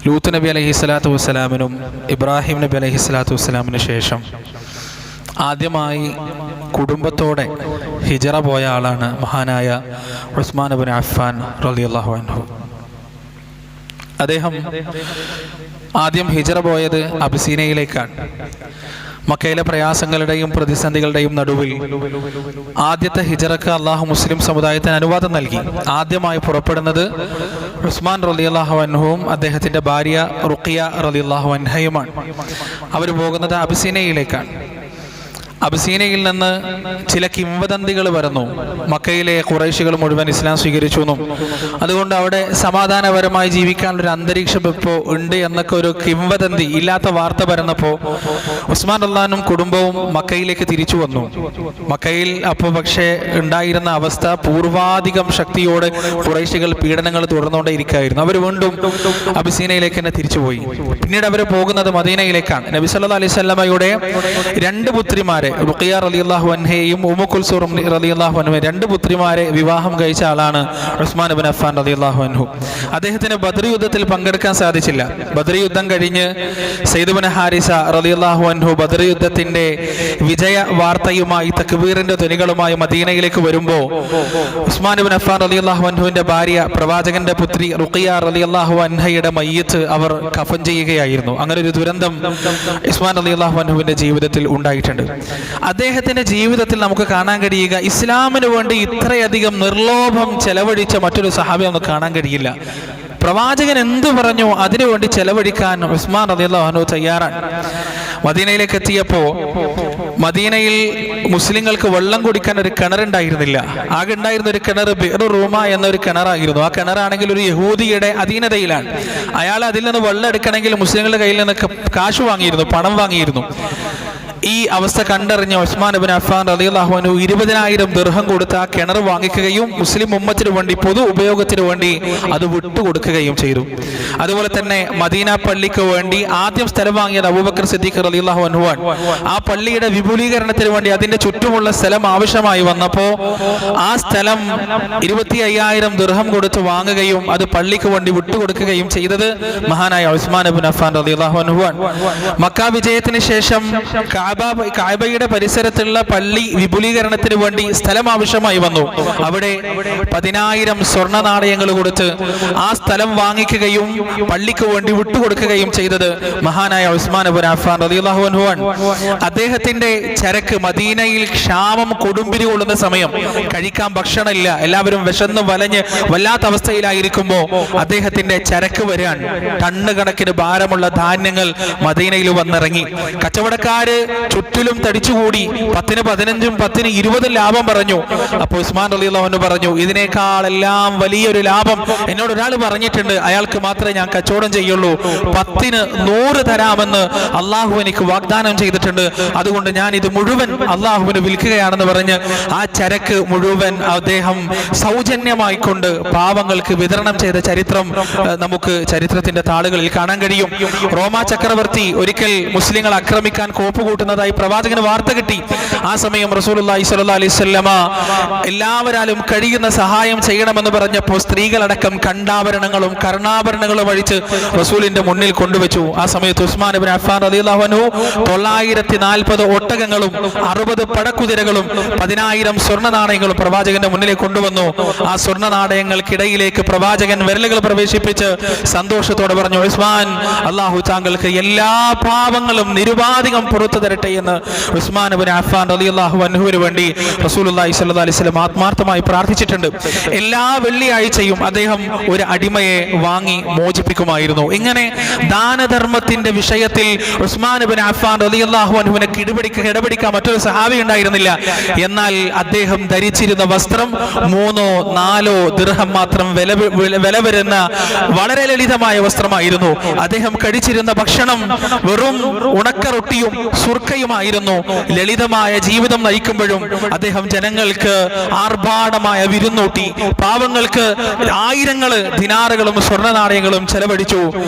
ലൂത്ത് നബി അലൈഹിസ്സലാത്തു വസ്സലാമിനും ഇബ്രാഹിം നബി അലൈഹിസ്സലാത്തു വസ്സലാമിന് ശേഷം ആദ്യമായി കുടുംബത്തോടെ ഹിജറ പോയ ആളാണ് മഹാനായ ഉസ്മാൻ ഇബ്നു അഫ്ഫാൻ റളിയല്ലാഹു അൻഹു. അദ്ദേഹം ആദ്യം ഹിജറ പോയത് അബിസീനയിലേക്കാണ്. മക്കയിലെ പ്രയാസങ്ങളുടെയും പ്രതിസന്ധികളുടെയും നടുവിൽ ആദ്യത്തെ ഹിജറക്ക് അള്ളാഹു മുസ്ലിം സമുദായത്തിന് അനുവാദം നൽകി. ആദ്യമായി പുറപ്പെടുന്നത് ഉസ്മാൻ റളിയല്ലാഹു അൻഹുവും അദ്ദേഹത്തിന്റെ ഭാര്യ റുഖിയ റളിയല്ലാഹു അൻഹയുമാണ്. അവർ പോകുന്നത് അബിസീനയിലേക്കാണ്. അബിസീനയിൽ നിന്ന് ചില കിംവദന്തികൾ വരുന്നു. മക്കയിലെ ഖുറൈശികൾ മുഴുവൻ ഇസ്ലാം സ്വീകരിച്ചു എന്നും അതുകൊണ്ട് അവിടെ സമാധാനപരമായി ജീവിക്കാനുള്ളൊരു അന്തരീക്ഷം ഇപ്പോൾ ഉണ്ട് എന്നൊക്കെ ഒരു കിംവദന്തി, ഇല്ലാത്ത വാർത്ത വരുന്നപ്പോൾ ഉസ്മാൻ റളിയല്ലാഹുവിനും കുടുംബവും മക്കയിലേക്ക് തിരിച്ചു വന്നു. മക്കയിൽ അപ്പോൾ പക്ഷേ ഉണ്ടായിരുന്ന അവസ്ഥ പൂർവാധികം ശക്തിയോട് ഖുറൈശികൾ പീഡനങ്ങൾ തുടർന്നുകൊണ്ടേയിരിക്കുകയായിരുന്നു. അവർ വീണ്ടും അബിസീനയിലേക്ക് തന്നെ തിരിച്ചുപോയി. പിന്നീട് അവർ പോകുന്നത് മദീനയിലേക്കാണ്. നബി സല്ലല്ലാഹു അലൈഹി വസല്ലമയുടെ രണ്ട് പുത്രിമാരെ, റുഖിയ റളിയല്ലാഹു അൻഹയെയും ഉമ്മു കുൽസൂം റളിയല്ലാഹു അൻഹയും, രണ്ട് പുത്രിമാരെ വിവാഹം കഴിച്ച ആളാണ് ഉസ്മാൻ ഇബ്നു അഫ്ഫാൻ റളിയല്ലാഹു അൻഹു. അദ്ദേഹത്തിന് ബദർ യുദ്ധത്തിൽ പങ്കെടുക്കാൻ സാധിച്ചില്ല. ബദർ യുദ്ധം കഴിഞ്ഞ് സയ്യിദ് ഇബ്നു ഹാരിസ റളിയല്ലാഹു അൻഹു ബദർ യുദ്ധത്തിന്റെ വിജയ വാർത്തയുമായി തക്ബീറിന്റെ ധ്വനികളുമായി മദീനയിലേക്ക് വരുമ്പോൾ ഉസ്മാൻ ഇബ്നു അഫ്ഫാൻ റളിയല്ലാഹു അൻഹുവിന്റെ ഭാര്യ പ്രവാചകന്റെ പുത്രി റുഖിയ റളിയല്ലാഹു അൻഹയുടെ മയ്യിത്ത് അവർ കഫൻ ചെയ്യുകയായിരുന്നു. അങ്ങനെ ഒരു ദുരന്തം ഉസ്മാൻ റളിയല്ലാഹു അൻഹുവിന്റെ ജീവിതത്തിൽ ഉണ്ടായിട്ടുണ്ട്. അദ്ദേഹത്തിന്റെ ജീവിതത്തിൽ നമുക്ക് കാണാൻ കഴിയുക, ഇസ്ലാമിന് വേണ്ടി ഇത്രയധികം നിർലോഭം ചെലവഴിച്ച മറ്റൊരു സഹാബി നമുക്ക് കാണാൻ കഴിയില്ല. പ്രവാചകൻ എന്തു പറഞ്ഞു അതിനുവേണ്ടി ചെലവഴിക്കാൻ ഉസ്മാൻ റളിയല്ലാഹു അൻഹു തയ്യാറാണ്. മദീനയിലേക്ക് എത്തിയപ്പോൾ മദീനയിൽ മുസ്ലിങ്ങൾക്ക് വെള്ളം കുടിക്കാൻ ഒരു കിണറുണ്ടായിരുന്നില്ല. ആകെ ഉണ്ടായിരുന്ന ഒരു കിണർ ബിർ റൂമ എന്നൊരു കിണറായിരുന്നു. ആ കിണറാണെങ്കിൽ ഒരു യഹൂദിയുടെ അധീനതയിലാണ്. അയാൾ അതിൽ നിന്ന് വെള്ളം എടുക്കണമെങ്കിൽ മുസ്ലിങ്ങളുടെ കയ്യിൽ നിന്ന് കാശ് വാങ്ങിയിരുന്നു, പണം വാങ്ങിയിരുന്നു. ഈ അവസ്ഥ കണ്ടറിഞ്ഞ ഉസ്മാൻ ഇബ്നു അഫ്ഫാൻ റളിയല്ലാഹു അൻഹു 20,000 ദിർഹം കൊടുത്ത് ആ കിണർ വാങ്ങിക്കുകയും മുസ്ലിം ഉമ്മത്തിന് വേണ്ടി, പൊതു ഉപയോഗത്തിന് വേണ്ടി അത് വിട്ടുകൊടുക്കുകയും ചെയ്തു. അതുപോലെ തന്നെ മദീന പള്ളിക്ക് വേണ്ടി ആദ്യം സ്ഥലം വാങ്ങിയത് അബൂബക്കർ സിദ്ദീഖ് റളിയല്ലാഹു അൻഹു ആണ്. ആ പള്ളിയുടെ വിപുലീകരണത്തിന് വേണ്ടി അതിന്റെ ചുറ്റുമുള്ള സ്ഥലം ആവശ്യമായി വന്നപ്പോൾ ആ സ്ഥലം 25,000 ദിർഹം കൊടുത്ത് വാങ്ങുകയും അത് പള്ളിക്ക് വേണ്ടി വിട്ടുകൊടുക്കുകയും ചെയ്തത് മഹാനായ ഉസ്മാൻ ഇബ്നു അഫ്ഫാൻ റളിയല്ലാഹു അൻഹു ആണ്. മക്ക വിജയത്തിന് ശേഷം കഅബയുടെ പരിസരത്തുള്ള പള്ളി വിപുലീകരണത്തിന് വേണ്ടി സ്ഥലം ആവശ്യമായി വന്നു. അവിടെ 10,000 സ്വർണ്ണ നാണയങ്ങൾ കൊടുത്ത് ആ സ്ഥലം വാങ്ങിക്കുകയും പള്ളിക്ക് വേണ്ടി വിട്ടുകൊടുക്കുകയും ചെയ്തത് മഹാനായ ഉസ്മാൻ ഇബ്നു അഫ്ഫാൻ റളിയല്ലാഹു അൻഹു ആണ്. അദ്ദേഹത്തിന്റെ ചരക്ക്, മദീനയിൽ ക്ഷാമം കൊടുമ്പിരി കൊള്ളുന്ന സമയം, കഴിക്കാൻ ഭക്ഷണമില്ല, എല്ലാവരും വിശന്ന് വലഞ്ഞ് വല്ലാത്ത അവസ്ഥയിലായിരിക്കുമ്പോൾ അദ്ദേഹത്തിന്റെ ചരക്ക് വരാൻ ടണ്ണ് കണക്കിന് ഭാരമുള്ള ധാന്യങ്ങൾ മദീനയിൽ വന്നിറങ്ങി. കച്ചവടക്കാര് ചുറ്റിലും തടിച്ചുകൂടി 10-ന് 15-ഉം 10-ന് 20-ഉം ലാഭം പറഞ്ഞു. അപ്പോൾ ഉസ്മാൻ റളിയല്ലാഹു അൻഹു പറഞ്ഞു, ഇതിനേക്കാളെല്ലാം വലിയൊരു ലാഭം എന്നോട് ഒരാൾ പറഞ്ഞിട്ടുണ്ട്, അയാൾക്ക് മാത്രമേ ഞാൻ കച്ചവടം ചെയ്യുള്ളൂ. 10-ന് 100 തരാമെന്ന് അള്ളാഹു എനിക്ക് വാഗ്ദാനം ചെയ്തിട്ടുണ്ട്. അതുകൊണ്ട് ഞാൻ ഇത് മുഴുവൻ അള്ളാഹുവിന് വിൽക്കുകയാണെന്ന് പറഞ്ഞ് ആ ചരക്ക് മുഴുവൻ അദ്ദേഹം സൗജന്യമായിക്കൊണ്ട് പാവങ്ങൾക്ക് വിതരണം ചെയ്ത ചരിത്രം നമുക്ക് ചരിത്രത്തിന്റെ താളുകളിൽ കാണാൻ കഴിയും. റോമാ ചക്രവർത്തി ഒരിക്കൽ മുസ്ലിങ്ങൾ ആക്രമിക്കാൻ കോപ്പുകൂട്ടുന്നതായി പ്രവാചകന് വാർത്ത കിട്ടി. ആ സമയം റസൂലുള്ളാഹി സ്വല്ലല്ലാഹു അലൈഹി വസല്ലമ എല്ലാവരാലും കഴിയുന്ന സഹായം ചെയ്യണമെന്ന് പറഞ്ഞപ്പോൾ സ്ത്രീകളടക്കം കണ്ടാഭരണങ്ങളും കർണാഭരണങ്ങളും അഴിച്ച് റസൂലിന്റെ മുന്നിൽ കൊണ്ടുവച്ചു. ആ സമയത്ത് ഉസ്മാൻ ഇബ്നു അഫ്ഫാൻ റളിയല്ലാഹു അൻഹു 940 ഒട്ടകങ്ങളും 60 പടക്കുതിരകളും 10,000 സ്വർണ്ണ നാണയങ്ങളും പ്രവാചകന്റെ മുന്നിലേക്ക് കൊണ്ടുവന്നു. ആ സ്വർണ്ണ നാണയങ്ങൾക്കിടയിലേക്ക് പ്രവാചകൻ വിരലുകൾ പ്രവേശിപ്പിച്ച് സന്തോഷത്തോടെ പറഞ്ഞു, ഉസ്മാൻ, അള്ളാഹു താങ്കൾക്ക് എല്ലാ പാപങ്ങളും നിരുപാധികം പുറത്തു തരട്ടെ എന്ന് ഉസ്മാൻ ഇബ്നു അഫ്ഫാൻ റളിയല്ലാഹു അൻഹുവിന് വേണ്ടി റസൂലുള്ളാഹി സ്വല്ലല്ലാഹു അലൈഹി വസല്ലം ആത്മാർത്ഥമായി പ്രാർത്ഥിച്ചിട്ടുണ്ട്. എല്ലാ വെള്ളിയാഴ്ചയും അദ്ദേഹം ഒരു അടിമയെ വാങ്ങി മോചിപ്പിക്കുമായിരുന്നു. ഇങ്ങനെ ദാനധർമ്മത്തിന്റെ വിഷയത്തിൽ ഉസ്മാൻ ഇബ്നു അഫ്ഫാൻ റളിയല്ലാഹു അൻഹുവിനെ കിടപിടിക്കാൻ മറ്റൊരു സഹാബി ഉണ്ടായിരുന്നില്ല. എന്നാൽ അദ്ദേഹം ധരിച്ചിരുന്ന വസ്ത്രം 3-4 ദിർഹം മാത്രം വില വരുന്ന വളരെ ലളിതമായ വസ്ത്രമായിരുന്നു. അദ്ദേഹം കഴിച്ചിരുന്ന ഭക്ഷണം വെറും ഉണക്ക റൊട്ടിയും സുർക്ക ഒക്കെയുമായിരുന്നു. ലളിതമായ ജീവിതം നയിക്കുമ്പോഴും അദ്ദേഹം ജനങ്ങൾക്ക് ആർഭാടമായ വിരുന്നൂട്ടി. പാവങ്ങൾക്ക് ആയിരങ്ങള് ദിനാറുകളും സ്വർണ്ണ നാണയങ്ങളും ചെലവഴിച്ചു.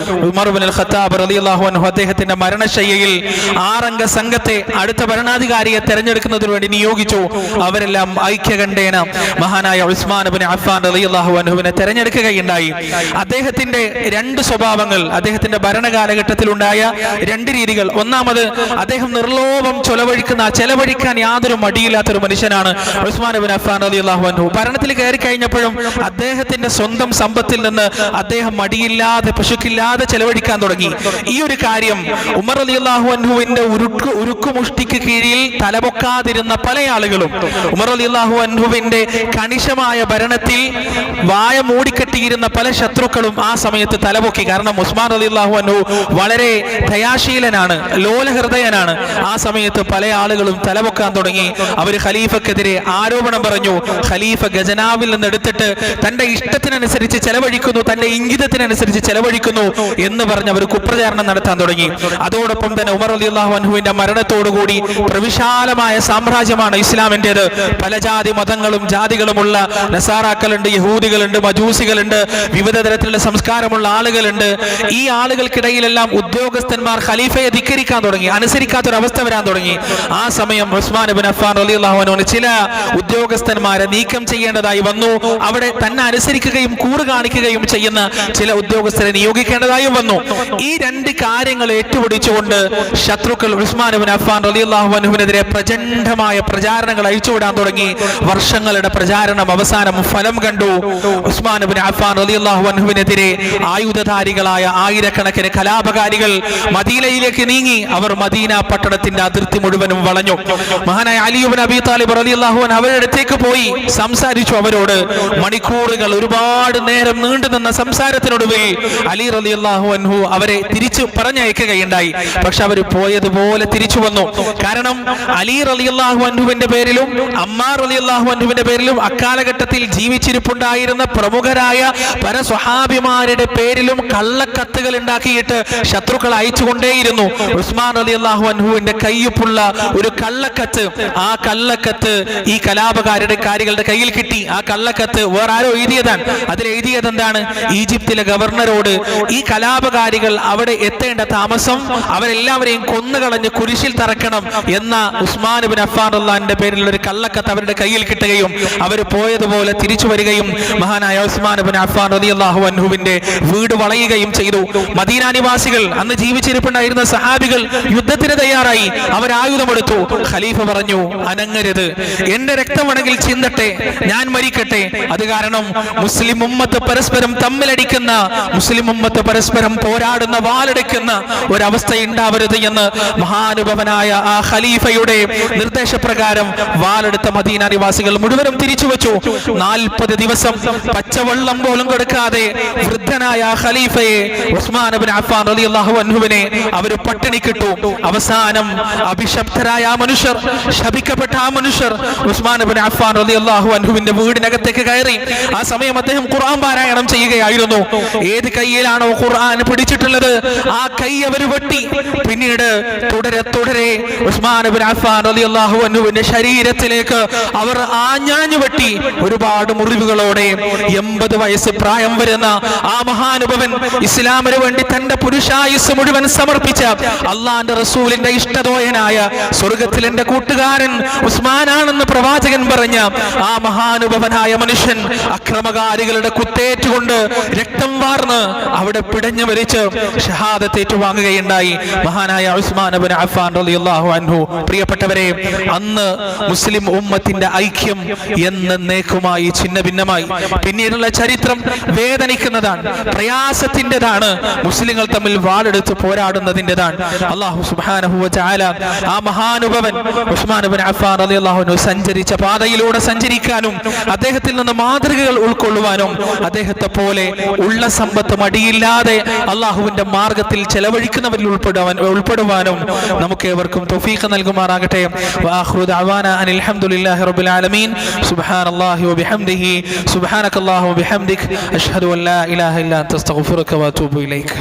ഉമർ ഇബ്നുൽ ഖത്താബ് റളിയല്ലാഹു അൻഹു അദ്ദേഹത്തിന്റെ മരണശയ്യയിൽ 6 അംഗ സംഘത്തെ അടുത്ത ഭരണാധികാരിയെ തെരഞ്ഞെടുക്കുന്നതിന് വേണ്ടി നിയോഗിച്ചു. അവരെല്ലാം ഐക്യകണ്ഠേന മഹാനായ ഉസ്മാൻ ഇബ്നു അഫ്ഫാൻ റളിയല്ലാഹു അൻഹുവിനെ തെരഞ്ഞെടുക്കുകയുണ്ടായി. അദ്ദേഹത്തിന്റെ 2 സ്വഭാവങ്ങൾ, അദ്ദേഹത്തിന്റെ ഭരണകാലഘട്ടത്തിൽ ഉണ്ടായ 2 രീതികൾ. ഒന്നാമത്, അദ്ദേഹം നിർലോഭം ചെലവഴിക്കാൻ യാതൊരു മടിയില്ലാത്തൊരു മനുഷ്യനാണ് ഉസ്മാൻ ഇബ്നു അഫ്ഫാൻ റളിയല്ലാഹു അൻഹു. ഭരണത്തിൽ കയറി കഴിഞ്ഞപ്പോഴും അദ്ദേഹത്തിന്റെ സ്വന്തം സമ്പത്തിൽ നിന്ന് അദ്ദേഹം മടിയില്ലാതെ പശുക്കില്ലാതെ ചെലവഴിക്കാൻ തുടങ്ങി. ഈ ഒരു കാര്യം ഉമർ റളിയല്ലാഹു അൻഹുവിന്റെ ഉരുക്കുമുഷ്ടിക്ക് കീഴിൽ തലപൊക്കാതിരുന്ന പല ആളുകളും ഉമർ റളിയല്ലാഹു അൻഹുവിന്റെ കണിശമായ ഭരണത്തിൽ വായ മൂടിക്കെട്ടിയിരുന്ന പല ശത്രുക്കളും ആ സമയത്ത് തലപൊക്കി. കാരണം ഉസ്മാൻ റളിയല്ലാഹു അൻഹു വളരെ ദയാശീലനാണ്, ലോലഹൃദയനാണ്. ആ സമയത്ത് പല ആളുകളും തലപൊക്കാൻ തുടങ്ങി. അവർ ഖലീഫക്കെതിരെ ആരോപണം പറഞ്ഞു. ഖലീഫ ഖജനാവിൽ നിന്ന് എടുത്തിട്ട് തന്റെ ഇഷ്ടത്തിനനുസരിച്ച് ചെലവഴിക്കുന്നു, തന്റെ ഇംഗിതത്തിനനുസരിച്ച് ചെലവഴിക്കുന്നു എന്ന് പറഞ്ഞ് അവർ കുപ്രചാരണം നടത്താൻ തുടങ്ങി. അതോടൊപ്പം തന്നെ ഉമർ റളിയല്ലാഹു അൻഹുവിന്റെ മരണത്തോടുകൂടി പ്രവിശാലമായ സാമ്രാജ്യമാണ് ഇസ്ലാമിൻ്റെത്. പല ജാതി മതങ്ങളും ജാതികളുമുള്ള നസാറാക്കളുണ്ട്, യഹൂദികളുണ്ട്, മജൂസികളുണ്ട്, വിവിധ തരത്തിലുള്ള സംസ്കാരമുള്ള ആളുകളുണ്ട്. ഈ ആളുകൾക്കിടയിലെല്ലാം ഉദ്യോഗസ്ഥന്മാർ ഖലീഫയെ ധിക്കരിക്കാൻ തുടങ്ങി, അനുസരിക്കാത്തൊരവസ്ഥ വരാൻ തുടങ്ങി. ആ സമയം ഉസ്മാൻ ഇബ്നു അഫ്ഫാൻ റളിയല്ലാഹു അൻഹു ചില ഉദ്യോഗസ്ഥന്മാരെ നീക്കം ചെയ്യേണ്ടതായി വന്നു. അവിടെ തന്നെ അനുസരിക്കുകയും കൂറ് കാണിക്കുകയും ചെയ്യുന്ന ചില ഉദ്യോഗസ്ഥരെ നിയോഗിക്കേണ്ടതായും വന്നു. ഈ 2 കാര്യങ്ങൾ ഏറ്റുപിടിച്ചുകൊണ്ട് ശത്രുക്കൾ ഉസ്മാൻ ഇബ്നു അഫ്ഫാൻ റളിയല്ലാഹു അൻഹുവിനെതിരെ പ്രചണ്ഡമായ പ്രചാരണങ്ങൾ അയച്ചുവിടാൻ തുടങ്ങി. വർഷങ്ങളുടെ പ്രചാരണം അവസാനം ഫലം കണ്ടു. ഉസ്മാൻ ഇബ്നു അഫ്ഫാൻ റളിയല്ലാഹു അൻഹുവിനെതിരെ ആയുധധാരികളായ ആയിരക്കണക്കിന് കലാപകാരികൾ മദീനയിലേക്ക് നീങ്ങി. അവർ മദീന പട്ടണത്തിന്റെ അതിർത്തി മുഴുവനും വളഞ്ഞു. മഹാനായ അലി ഇബ്നു അബീ താലിബ് റളിയല്ലാഹു അൻഹു അവരുടെ അടുത്തേക്ക് പോയി സംസാരിച്ചു. അവരോട് മണിക്കൂറുകൾ, ഒരുപാട് നേരം നീണ്ടുനിന്ന സംസാരത്തിനൊടുവിൽ അലി റളിയല്ലാഹു അൻഹു അവരെ തിരിച്ചു പറഞ്ഞയക്കുകയുണ്ടായി. പക്ഷെ അവർ പോയതുപോലെ തിരിച്ചു വന്നു. കാരണം അലി റളിയല്ലാഹു അൻഹുവിന്റെ പേരിലും അമ്മാർ റളിയല്ലാഹു അൻഹുവിന്റെ പേരിലും അക്കാലഘട്ടത്തിൽ ജീവിച്ചിരിപ്പുണ്ടായിരുന്ന പ്രമുഖരായ പല സ്വഹാബിമാരുടെ പേരിലും കള്ളക്കത്തുകൾ ഉണ്ടാക്കിയിട്ട് ശത്രുക്കൾ അയച്ചുകൊണ്ടേയിരുന്നു. ഉസ്മാൻ റളിയല്ലാഹു അൻഹുവിന്റെ കയ്യൊപ്പുള്ള ഒരു കള്ളക്കത്ത്, ആ കള്ളക്കത്ത് ഈ കലാപകാരുടെ കയ്യിൽ കിട്ടി. ആ കള്ളക്കത്ത് വേറെ ആരോ എഴുതിയതാണ്. അതിൽ എഴുതിയത് എന്താണ്? ഈജിപ്തിലെ ഗവർണറോട് ഈ കലാപകാരികൾ അവിടെ എത്തേണ്ട താമസം അവരെല്ലാവരെയും കൊന്നുകളഞ്ഞ് കുരിശിൽ തറക്കണം എന്ന ഉസ്മാൻ ഇബ്നു അഫ്ഫാൻ റളിയല്ലാഹുവിന്റെ പേരിലുള്ള ഒരു കള്ളക്കത്ത് അവരുടെ കയ്യിൽ കിട്ടുകയും അവർ പോയതുപോലെ തിരിച്ചു വരികയും മഹാനായ ഉസ്മാൻ ഇബ്നു അഫ്ഫാൻ റളിയല്ലാഹു അൻഹുവിന്റെ വീട് വളയുകയും ചെയ്തു. മദീന നിവാസികൾ, അന്ന് ജീവിച്ചിരിപ്പുണ്ടായിരുന്ന സഹാബികൾ യുദ്ധത്തിന് തയ്യാറായി. അവർ ആയുധമെടുത്തു. ഖലീഫ പറഞ്ഞു, അനങ്ങരുത്, എന്റെ രക്തമാണെങ്കിൽ ചിന്തട്ടെ, ഞാൻ മരിക്കട്ടെ. അത് കാരണം മുസ്ലിം ഉമ്മത്ത് പരസ്പരം തമ്മിലടിക്കുന്ന, മുസ്ലിം ഉമ്മത്ത് പരസ്പരം പോരാടുന്ന, വാളെടുക്കുന്ന ഒരവസ്ഥ ഉണ്ടാവരുത് എന്ന് മഹാനുഭവനായ ആ ഖലീഫയുടെ നിർദ്ദേശപ്രകാരം വാളെടുത്ത മദീന നിവാസികൾ മുഴുവനും തിരിച്ചു വെച്ചു. 40 ദിവസം പച്ചവെള്ളം പോലും കൊടുക്കാതെ വൃദ്ധനായ ഖലീഫയെ, ഉസ്മാൻ ഇബ്നു അഫ്ഫാൻ റളിയല്ലാഹു അൻഹുവിനെ അവർ പട്ടിണിക്കിട്ടു. അവസാനം അഭിശപ്തരായ ആ മനുഷ്യർ, ശപിക്കപ്പെട്ട ആ മനുഷ്യർ ഉസ്മാൻ ഇബ്നു അഫ്ഫാൻ റളിയല്ലാഹു അൻഹുവിന്റെ വീടിനകത്തേക്ക് കയറി. ആ സമയം അദ്ദേഹം ഖുർആൻ പാരായണം ചെയ്യുകയായിരുന്നു. ഏത് കയ്യിലാണോ ഖുർആൻ പിടിച്ചിട്ടുള്ളത് ആ കൈ അവർ വെട്ടി. പിന്നീട് തുടരെ ഉസ്മാൻ ഇബ്നു അഫ്ഫാൻ റളിയല്ലാഹു അൻഹുവിന്റെ ശരീരത്തിലേക്ക് അവർ ആഞ്ഞാഞ്ഞു വെട്ടി. ഒരുപാട് മുറിവുകളോടെ 80 വയസ്സ് പ്രായം വരുന്ന ആ മഹാനുഭവൻ, ഇസ്ലാമിന് വേണ്ടി തന്റെ പുരുഷായുസ് മുഴുവൻ സമർപ്പിച്ച അള്ളാന്റെ റസൂലിന്റെ ഇഷ്ടദോയനായ, സ്വർഗത്തിൽ എന്റെ കൂട്ടുകാരൻ ഉസ്മാനാണെന്ന് പ്രവാചകൻ പറഞ്ഞ ആ മഹാനുഭവനായ മനുഷ്യൻ അക്രമകാരികളുടെ കുത്തേറ്റുകൊണ്ട് രക്തം വാർന്ന് അവിടെ പിടഞ്ഞു മരിച്ച് ഷഹാദത്ത് ഏറ്റുവാങ്ങുകയുണ്ടായി മഹാനായ ഉസ്മാൻ ഇബ്നു അഫ്ഫാൻ റളിയല്ലാഹു അൻഹു. പ്രിയപ്പെട്ടവരെ, അന്ന് മുസ്ലിം ഉമ്മത്തിന്റെ ഐക്യം എന്നേക്കുമായി ഛിന്ന ഭിന്നമായി. പിന്നീടുള്ള ചരിത്രം വേദനിക്കുന്നതാണ്, പ്രയാസത്തിൻ്റെതാണ്, മുസ്ലിങ്ങൾ തമ്മിൽ വാളെടുത്ത് പോരാടുന്നതിൻ്റെതാണ്. അല്ലാഹു സുബ്ഹാനഹു വ തആല ആ മഹാനുഭവൻ ഉസ്മാൻ ഇബ്നു അഫ്ഫാൻ റളിയല്ലാഹു അൻഹു സഞ്ചരിച്ച പാതയിലൂടെ സഞ്ചരിക്കാനും അദ്ദേഹത്തിൽ നിന്ന് മാതൃകകൾ ഉൾക്കൊള്ളുവാനും അദ്ദേഹത്തെ പോലെ ഉള്ള സമ്പത്ത് മടിയില്ലാതെ അള്ളാഹുവിന്റെ മാർഗത്തിൽ ചെലവഴിക്കുന്നവരിൽ ഉൾപ്പെടുവാനും നമുക്ക് ഏവർക്കും തൗഫീഖ് നൽകുമാറാകട്ടെ. വആഖിറു ദഅവാനാ അനിൽ ഹംദുലില്ലാഹി റബ്ബിൽ ആലമീൻ. സുബ്ഹാനല്ലാഹി വബിഹംദിഹി സുബ്ഹാനകല്ലാഹു വബിഹംദിക അഷ്ഹദു അൻ ലാ ഇലാഹ ഇല്ലാ അൻത അസ്തഗ്ഫിറുക വഅതൂബു ഇലൈക.